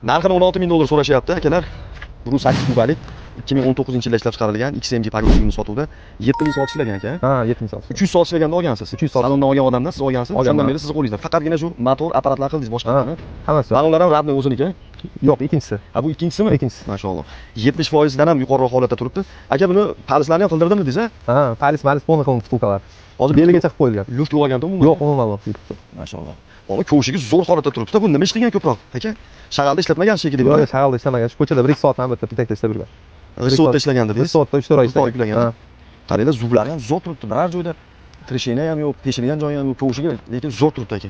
Narxini 16 ming dollar so'rashyapti akalar. Bu 8 kubalik 2019-yilda ishlab chiqarilgan XMG pogruchligini sotuvda 7 ming soat ishlagan aka. Ha, 7 ming soat. 300 soat ishlaganda olgansiz. 300 soat. Salondan olgan odamdan siz olgansiz. O'shandan beri sizni qo'lingizda. Faqatgina shu motor apparatlar qildingiz boshqa. Hammasi. Balonlar ham Rabni o'ziniki. Yo'q, ikkinchisi. Ha, bu ikkinchisimi? Ikkinchisi. Mashalloh. 70% dan ham yuqoriroq holatda turibdi. Aka buni palislarni ham qildirdimmi deysiz? Ha, palis polni qilib vtulkalar. Hozir Beligacha qilib qo'yilgan. luft yo'g'aganda umuman. Yo'q, umuman yo'q. Mashalloh. Mana ko'shigi zo'r holatda turibdi. Bu nima ishlagan ko'proq? Aka, shag'alda ishlatmagan shekilli. Yo'q, shag'alda ishlamagan. Shu ko'chada 1-2 soatdan bitta bitakda ishlab yurgan. 1 soatda ishlaganda 1 soatda 3-4 oy ishlagan. Qaranglar, zublari ham zo'r turibdi. Biror joyda trishina ham yo'q, peshilgan joyi ham yo'q, ko'shiga, lekin zo'r turibdi aka.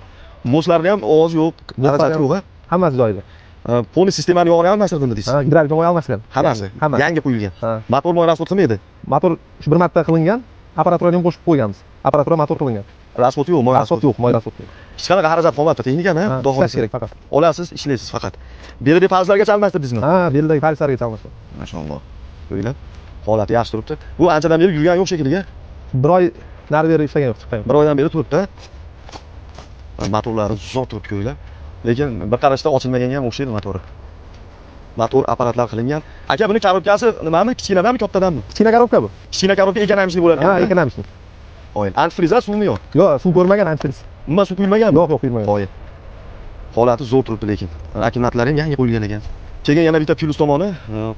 Moslarni ham ovoz yo'q, harajat yo'q. Hammasi joyida. Poni sistemani yog'ini ham almashtirdimmi deysiz? Ha, gidravlik moy almashtirilgan. Hammasi. Yangi qo'yilgan. Motor moy rasxod qilmaydi. Motor shu bir marta qilingan, apparaturani ham qo'shib qo'yganmiz. Apparatura motor qilingan. Rasxod yo'q, moy rasxod yo'q, moy rasxod yo'q. Hech qanaqa xarajat qolmabdi, texnikami? Xudo xohlasa kerak faqat. Olasiz, ishlaysiz faqat. Belida palislargacha almashtirdingizmi? Ha, beldagi palislargacha almashtirdim. Mashalloh. O'ylab, holati yaxshi turibdi. Bu anchadan beri yurgan yo'q shekilli. 1 oy nari beri ishlagan yo'q, chiqqan. 1 oydan beri turibdi. Motorlari zo'r turibdi o'ylab. Lekin bir qarashda ochilmaganga ham o'xshaydi motori. Motor apparatlar qilingan. Aka, buni korobkasi nimami? Kichkinadanmi, kattadanmi? Kichkina korobka bu. Kichkina korobka ekanamishli bo'ladi. Ha, ekanamishli. Qo'ying. Antifriz suvmi yo'q? Yo'q, suv ko'rmagan antifriz. Umuman suv quyilmaganmi? Yo'q, quyilmagan. Qo'ying. Holati zo'r turibdi lekin. Akkumulyatorlari ham yangi qo'yilgan ekan. Keyin yana bitta plus tomoni,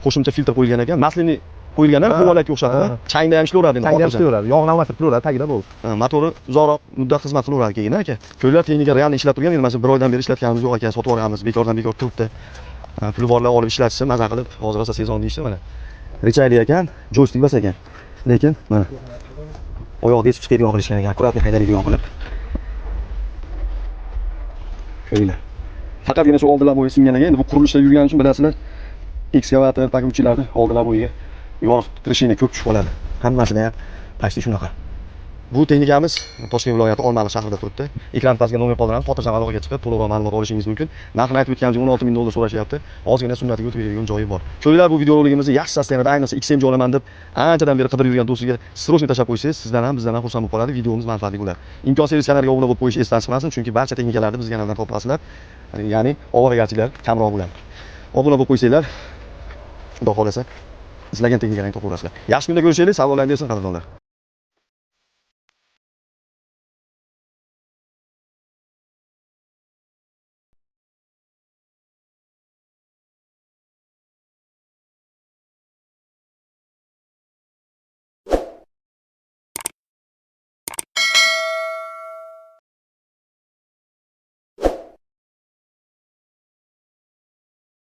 qo'shimcha filtr qo'yilgan ekan. Maslini qo'yilgan-a, holatga o'xshadi. Changda ham ishlayveradi endi. Changda ham ishlayveradi. Yog'ni almashtirib turaveradi, tagida bo'ldi. Motori uzoqroq muddat xizmat qilaveradi keyin aka. Ko'ylak texnika realni ishlab turgan, endi mana 1 oydan beri ishlatganimiz yo'q ekan, sotib olganmiz, bekordan bekor turibdi. Puli borlar olib ishlatishsa, maza qilib, hozir esa sezon deyishdi mana. Richayli ekan, joystik bas ekan. Lekin mana oyoqda esib chiqadigan qilishgan ekan, akkuratni haydaydigan qilib. Ko'ylak. Faqatgina shu oldilar bo'yi singan ekan. Endi bu qurilishda yurgan uchun bilasizlar, ekskavator, pogruchlarni oldilar bo'yiga yo'q, trishina ko'p tushib qoladi. Hammasida ham pastda shunaqa. Bu texnikamiz Toshkent viloyati Olmaliq shahrida turibdi. Ekran pastga nomer qoldiramiz, xotirjam aloqaga chiqib to'liqroq ma'lumot olishingiz mumkin. Narxini aytib o'tganimiz 16 ming dollar so'rashyapti. Ozgina sunnatiga o'tib beradigan joyi bor. Ko'ringlar, bu videorolikimizni yaxshi sostenada, ayniqsa XMG olaman deb anchadan beri qidirib yurgan do'stiga srosniy tashlab qo'ysangiz, sizdan ham bizdan ham xursand bo'lib qoladi. Videomiz manfaatli bo'ladi. Imkon servis kanaliga obuna bo'lib qo'yish esdan chiqmasin, chunki barcha texnikalarni biz kanaldan topasizlar. Ya'ni ovoragarchilar kamroq bo'ladi. Obuna bo'lib qo'ysanglar, xudo xolasa izlagan texnikalarni topaverasizlar. Yaxshi kunda ko'rishaylik, savollaringiz bersin qadrdonlar.